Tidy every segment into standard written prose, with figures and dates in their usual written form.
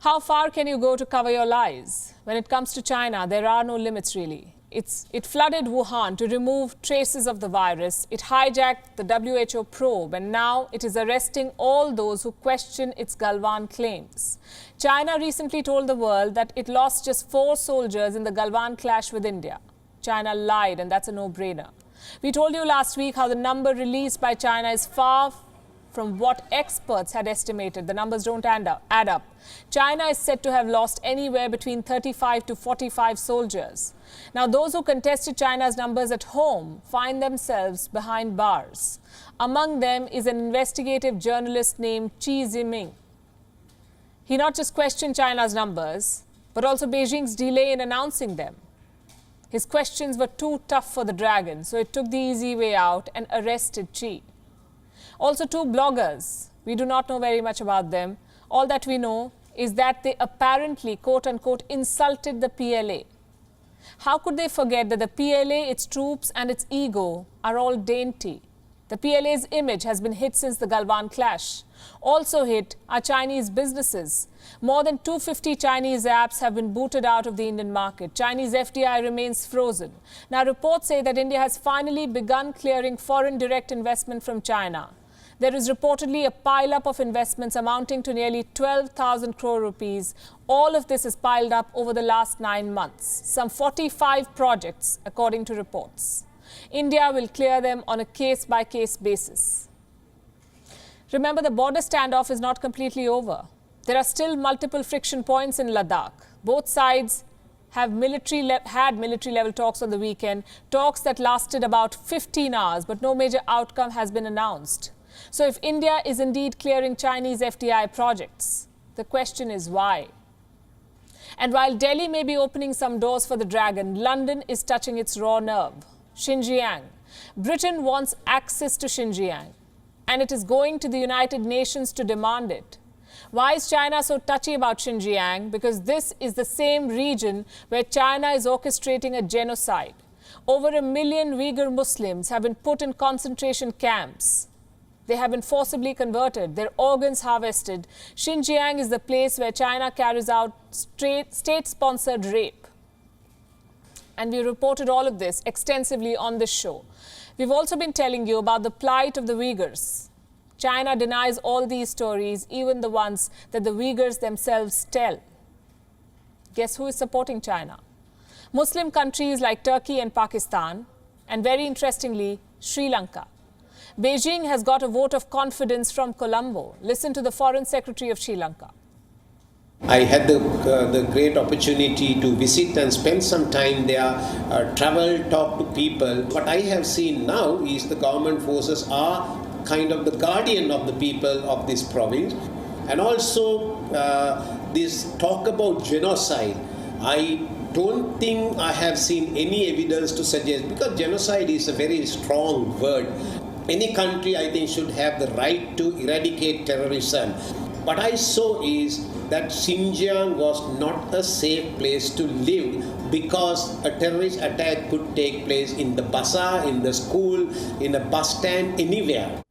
How far can you go to cover your lies? When it comes to China, there are no limits really. It flooded Wuhan to remove traces of the virus. It hijacked the WHO probe, and now it is arresting all those who question its Galwan claims. China recently told the world that it lost just 4 soldiers in the Galwan clash with India. China lied, and that's a no-brainer. We told you last week how the number released by China is far from what experts had estimated. The numbers don't add up. China is said to have lost anywhere between 35 to 45 soldiers. Now, those who contested China's numbers at home find themselves behind bars. Among them is an investigative journalist named Qi Ziming. He not just questioned China's numbers, but also Beijing's delay in announcing them. His questions were too tough for the dragon, so it took the easy way out and arrested Qi. Also, 2 bloggers. We do not know very much about them. All that we know is that they apparently, quote-unquote, insulted the PLA. How could they forget that the PLA, its troops and its ego are all dainty? The PLA's image has been hit since the Galwan clash. Also hit are Chinese businesses. More than 250 Chinese apps have been booted out of the Indian market. Chinese FDI remains frozen. Now, reports say that India has finally begun clearing foreign direct investment from China. There is reportedly a pile-up of investments amounting to nearly 12,000 crore rupees. All of this is piled up over the last 9 months. Some 45 projects, according to reports. India will clear them on a case-by-case basis. Remember, the border standoff is not completely over. There are still multiple friction points in Ladakh. Both sides have had military-level talks on the weekend, talks that lasted about 15 hours, but no major outcome has been announced. So if India is indeed clearing Chinese FDI projects, the question is why? And while Delhi may be opening some doors for the dragon, London is touching its raw nerve. Xinjiang. Britain wants access to Xinjiang, and it is going to the United Nations to demand it. Why is China so touchy about Xinjiang? Because this is the same region where China is orchestrating a genocide. Over 1 million Uyghur Muslims have been put in concentration camps. They have been forcibly converted, their organs harvested. Xinjiang is the place where China carries out state-sponsored rape. And we reported all of this extensively on this show. We've also been telling you about the plight of the Uyghurs. China denies all these stories, even the ones that the Uyghurs themselves tell. Guess who is supporting China? Muslim countries like Turkey and Pakistan, and very interestingly, Sri Lanka. Beijing has got a vote of confidence from Colombo. Listen to the Foreign Secretary of Sri Lanka. I had the great opportunity to visit and spend some time there, travel, talk to people. What I have seen now is the government forces are kind of the guardian of the people of this province. And also this talk about genocide, I don't think I have seen any evidence to suggest, because genocide is a very strong word. Any country, I think, should have the right to eradicate terrorism. What I saw is that Xinjiang was not a safe place to live because a terrorist attack could take place in the bazaar, in the school, in a bus stand, anywhere.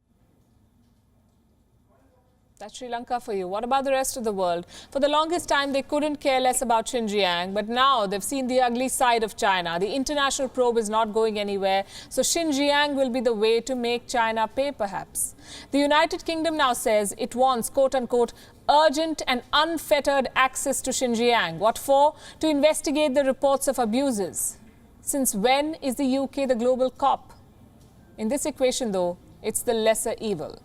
That's Sri Lanka for you. What about the rest of the world? For the longest time, they couldn't care less about Xinjiang, but now they've seen the ugly side of China. The international probe is not going anywhere, so Xinjiang will be the way to make China pay, perhaps. The United Kingdom now says it wants, quote-unquote, urgent and unfettered access to Xinjiang. What for? To investigate the reports of abuses. Since when is the UK the global cop? In this equation, though, it's the lesser evil.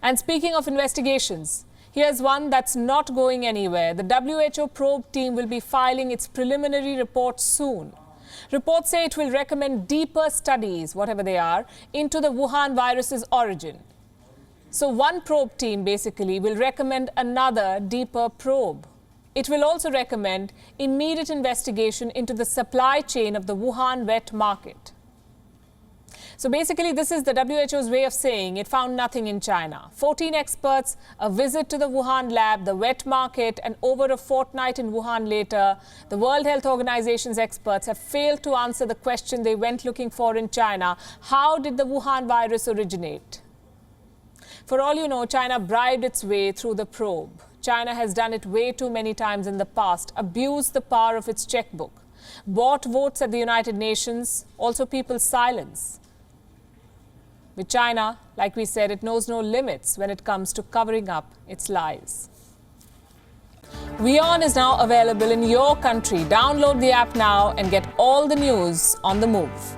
And speaking of investigations, here's one that's not going anywhere. The WHO probe team will be filing its preliminary report soon. Reports say it will recommend deeper studies, whatever they are, into the Wuhan virus's origin. So one probe team basically will recommend another deeper probe. It will also recommend immediate investigation into the supply chain of the Wuhan wet market. So basically, this is the WHO's way of saying it found nothing in China. 14 experts, a visit to the Wuhan lab, the wet market, and over a fortnight in Wuhan later, the World Health Organization's experts have failed to answer the question they went looking for in China. How did the Wuhan virus originate? For all you know, China bribed its way through the probe. China has done it way too many times in the past, abused the power of its checkbook, bought votes at the United Nations, also people's silence. With China, like we said, it knows no limits when it comes to covering up its lies. WION is now available in your country. Download the app now and get all the news on the move.